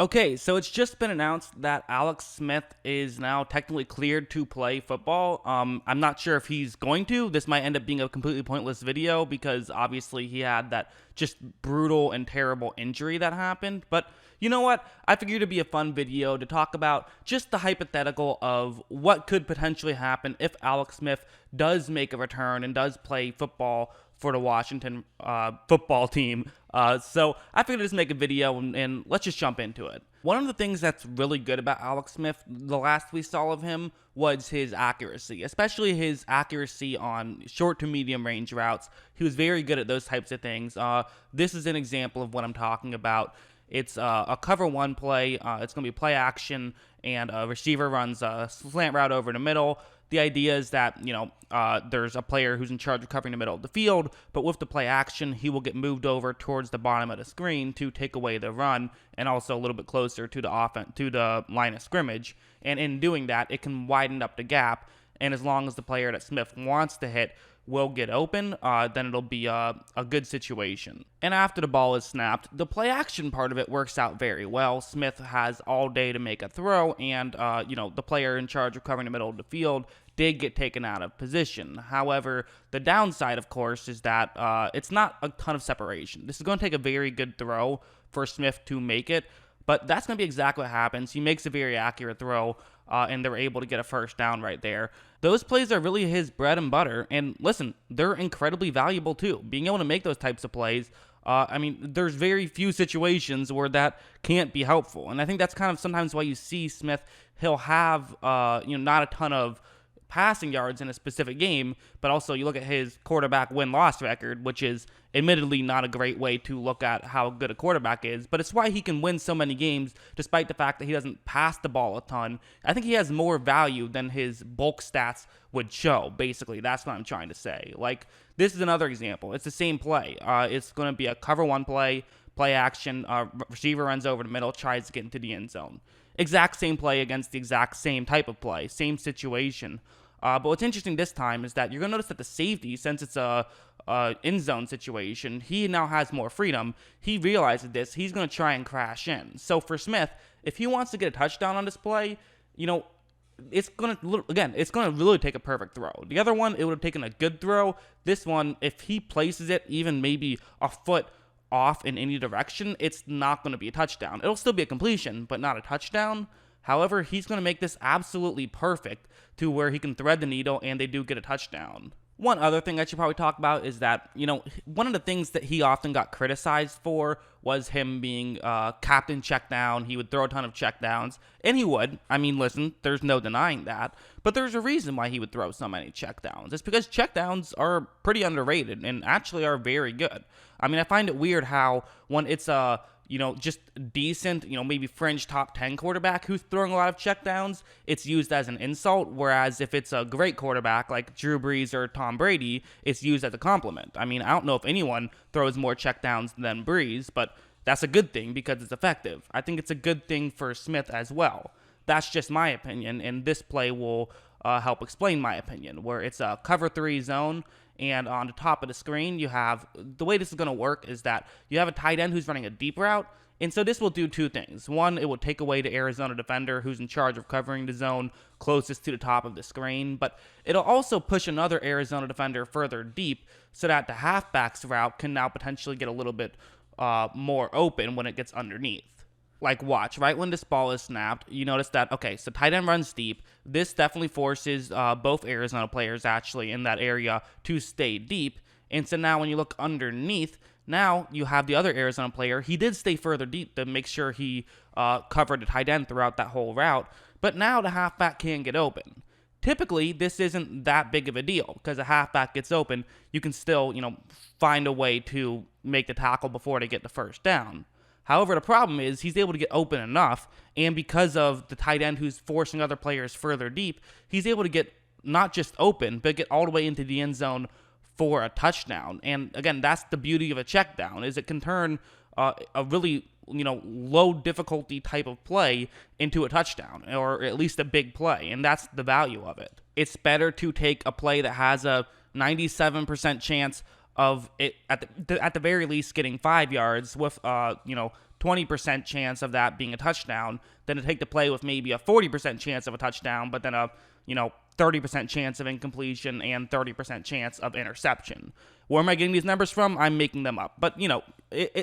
Okay, so it's just been announced that Alex Smith is now technically cleared to play football. I'm not sure if he's going to. This might end up being a completely pointless video because obviously he had that just brutal and terrible injury that happened. But you know what? I figured it'd be a fun video to talk about just the hypothetical of what could potentially happen if Alex Smith does make a return and does play football for the Washington football team. So I figured I'd just make a video and let's just jump into it. One of the things that's really good about Alex Smith, the last we saw of him, was his accuracy, especially his accuracy on short to medium range routes. He was very good at those types of things. This is an example of what I'm talking about. It's a cover one play. It's going to be play action, and a receiver runs a slant route over the middle. The idea is that, there's a player who's in charge of covering the middle of the field, but with the play action, he will get moved over towards the bottom of the screen to take away the run and also a little bit closer to the offense, to the line of scrimmage. And in doing that, it can widen up the gap. And as long as the player that Smith wants to hit will get open, then it'll be a good situation. And after the ball is snapped, the play action part of it works out very well. Smith has all day to make a throw, and the player in charge of covering the middle of the field did get taken out of position. However, the downside, of course, is that it's not a ton of separation. This is going to take a very good throw for Smith to make it, but that's going to be exactly what happens. He makes a very accurate throw, and they're able to get a first down right there. Those plays are really his bread and butter, and listen, they're incredibly valuable too. Being able to make those types of plays, there's very few situations where that can't be helpful, and I think that's kind of sometimes why you see Smith. He'll have, not a ton of passing yards in a specific game, but also you look at his quarterback win-loss record, which is admittedly not a great way to look at how good a quarterback is, but it's why he can win so many games despite the fact that he doesn't pass the ball a ton. I think he has more value than his bulk stats would show, basically. That's what I'm trying to say. Like, this is another example. It's the same play. It's going to be a cover one play action, receiver runs over the middle, tries to get into the end zone. Exact same play against the exact same type of play, same situation. But what's interesting this time is that you're going to notice that the safety, since it's a end zone situation, he now has more freedom. He realizes this. He's going to try and crash in. So for Smith, if he wants to get a touchdown on this play, it's going to really take a perfect throw. The other one, it would have taken a good throw. This one, if he places it even maybe a foot off in any direction, it's not going to be a touchdown. It'll still be a completion, but not a touchdown. However, he's going to make this absolutely perfect to where he can thread the needle and they do get a touchdown. One other thing I should probably talk about is that, one of the things that he often got criticized for was him being captain checkdown. He would throw a ton of checkdowns, and he would. I mean, listen, there's no denying that. But there's a reason why he would throw so many checkdowns. It's because checkdowns are pretty underrated and actually are very good. I mean, I find it weird how when it's a just decent, maybe fringe top 10 quarterback who's throwing a lot of checkdowns, it's used as an insult. Whereas if it's a great quarterback like Drew Brees or Tom Brady, it's used as a compliment. I mean, I don't know if anyone throws more checkdowns than Brees, but that's a good thing because it's effective. I think it's a good thing for Smith as well. That's just my opinion, and this play will help explain my opinion, where it's a cover 3 zone. And on the top of the screen, you have, the way this is going to work is that you have a tight end who's running a deep route. And so this will do two things. One, it will take away the Arizona defender who's in charge of covering the zone closest to the top of the screen. But it'll also push another Arizona defender further deep so that the halfback's route can now potentially get a little bit more open when it gets underneath. Like, watch, right when this ball is snapped, you notice that, okay, so tight end runs deep. This definitely forces both Arizona players, actually, in that area to stay deep. And so now when you look underneath, now you have the other Arizona player. He did stay further deep to make sure he covered the tight end throughout that whole route. But now the halfback can get open. Typically, this isn't that big of a deal because a halfback gets open. You can still, find a way to make the tackle before they get the first down. However, the problem is he's able to get open enough, and because of the tight end who's forcing other players further deep, he's able to get not just open, but get all the way into the end zone for a touchdown. And again, that's the beauty of a check down, is it can turn a really low difficulty type of play into a touchdown, or at least a big play, and that's the value of it. It's better to take a play that has a 97% chance of it at the very least getting 5 yards with 20% chance of that being a touchdown than to take the play with maybe a 40% chance of a touchdown, but then a, 30% chance of incompletion and 30% chance of interception. Where am I getting these numbers from? I'm making them up. But,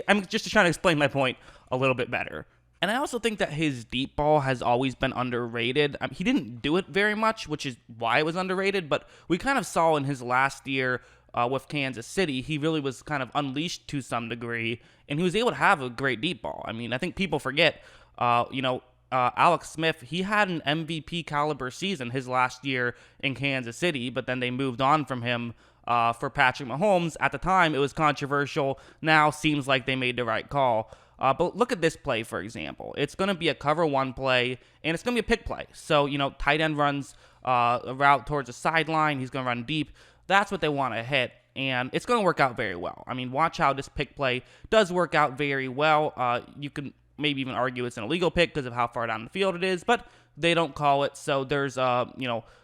I'm just trying to explain my point a little bit better. And I also think that his deep ball has always been underrated. He didn't do it very much, which is why it was underrated, but we kind of saw in his last year with Kansas City, he really was kind of unleashed to some degree, and he was able to have a great deep ball. I mean, I think people forget, Alex Smith, he had an MVP caliber season his last year in Kansas City, but then they moved on from him for Patrick Mahomes. At the time, it was controversial. Now seems like they made the right call. But look at this play, for example. It's going to be a cover one play, and it's going to be a pick play. So, tight end runs a route towards the sideline. He's going to run deep. That's what they want to hit, and it's going to work out very well. I mean, watch how this pick play does work out very well. You can maybe even argue it's an illegal pick because of how far down the field it is, but they don't call it. So there's,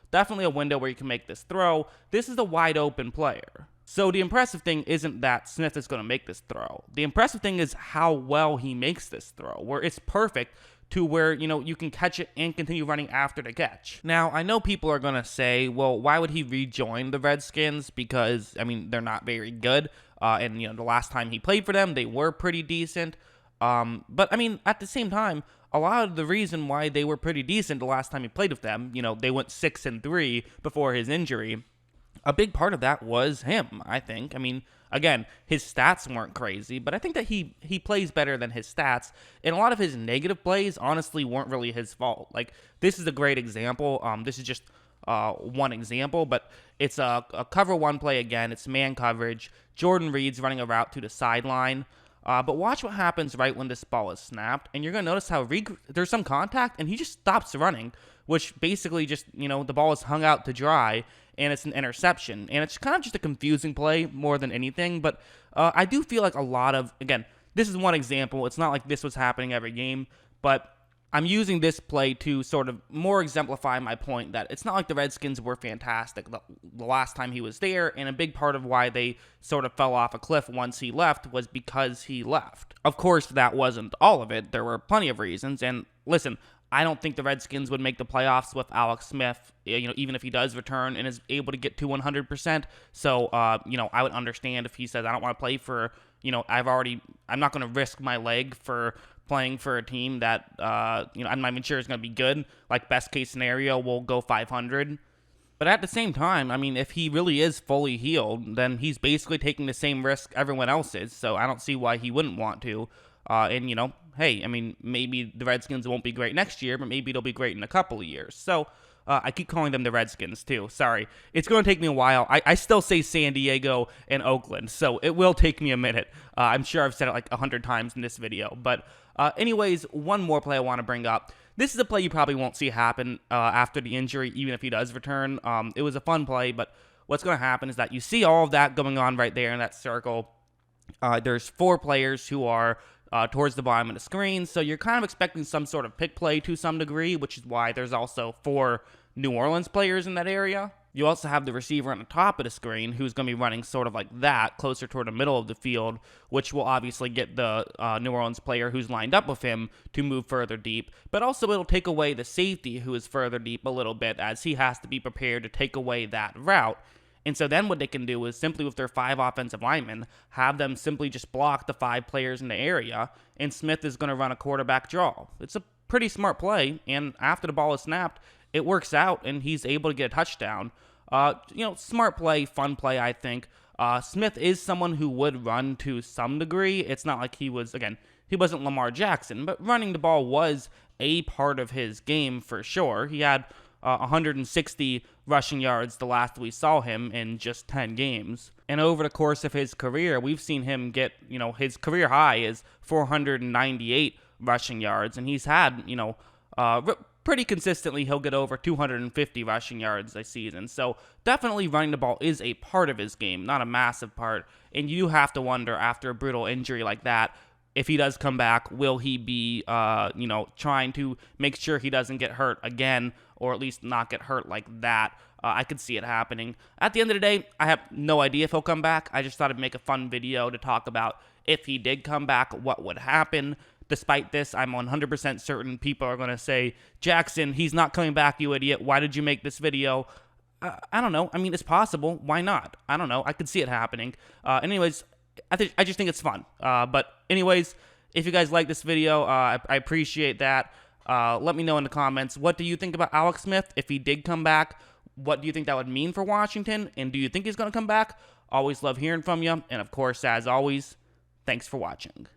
definitely a window where you can make this throw. This is a wide open player. So the impressive thing isn't that Smith is going to make this throw. The impressive thing is how well he makes this throw, where it's perfect to where, you can catch it and continue running after the catch. Now, I know people are going to say, well, why would he rejoin the Redskins? Because, they're not very good. And, the last time he played for them, they were pretty decent. But, at the same time, a lot of the reason why they were pretty decent the last time he played with them, they went 6-3 before his injury. A big part of that was him, I think. Again, his stats weren't crazy, but I think that he plays better than his stats, and a lot of his negative plays, honestly, weren't really his fault. Like, this is a great example. This is just one example, but it's a cover one play again. It's man coverage. Jordan Reed's running a route to the sideline. But watch what happens right when this ball is snapped, and you're going to notice how there's some contact, and he just stops running, which basically just, the ball is hung out to dry, and it's an interception. And it's kind of just a confusing play more than anything, but I do feel like a lot of, again, this is one example. It's not like this was happening every game, but I'm using this play to sort of more exemplify my point that it's not like the Redskins were fantastic the last time he was there, and a big part of why they sort of fell off a cliff once he left was because he left. Of course, that wasn't all of it. There were plenty of reasons, and listen, I don't think the Redskins would make the playoffs with Alex Smith, even if he does return and is able to get to 100%. So, I would understand if he says, I don't want to play for, I'm not going to risk my leg for playing for a team that, I'm not even sure is going to be good. Like, best case scenario, we'll go 500. But at the same time, if he really is fully healed, then he's basically taking the same risk everyone else is. So I don't see why he wouldn't want to. Hey, maybe the Redskins won't be great next year, but maybe it'll be great in a couple of years. So I keep calling them the Redskins, too. Sorry. It's going to take me a while. I still say San Diego and Oakland, so it will take me a minute. I'm sure I've said it like 100 times in this video. But anyways, one more play I want to bring up. This is a play you probably won't see happen after the injury, even if he does return. It was a fun play, but what's going to happen is that you see all of that going on right there in that circle. There's 4 players who are towards the bottom of the screen, so you're kind of expecting some sort of pick play to some degree, which is why there's also 4 New Orleans players in that area. You also have the receiver on the top of the screen who's going to be running sort of like that, closer toward the middle of the field, which will obviously get the New Orleans player who's lined up with him to move further deep, but also it'll take away the safety who is further deep a little bit, as he has to be prepared to take away that route. And so then what they can do is simply with their 5 offensive linemen, have them simply just block the 5 players in the area, and Smith is going to run a quarterback draw. It's a pretty smart play, and after the ball is snapped, it works out, and he's able to get a touchdown. Smart play, fun play, I think. Smith is someone who would run to some degree. It's not like he wasn't Lamar Jackson, but running the ball was a part of his game for sure. He had 160 rushing yards the last we saw him in just 10 games. And over the course of his career, we've seen him get, his career high is 498 rushing yards, and he's had, pretty consistently he'll get over 250 rushing yards a season. So definitely running the ball is a part of his game, not a massive part. And you have to wonder, after a brutal injury like that, if he does come back, will he be, trying to make sure he doesn't get hurt again, or at least not get hurt like that? I could see it happening. At the end of the day, I have no idea if he'll come back. I just thought I'd make a fun video to talk about if he did come back, what would happen. Despite this, I'm 100% certain people are going to say, Jackson, he's not coming back, you idiot. Why did you make this video? I don't know. I mean, it's possible. Why not? I don't know. I could see it happening. Anyways, I just think it's fun. But anyways, if you guys like this video, I appreciate that. Let me know in the comments. What do you think about Alex Smith? If he did come back, what do you think that would mean for Washington? And do you think he's going to come back? Always love hearing from you. And of course, as always, thanks for watching.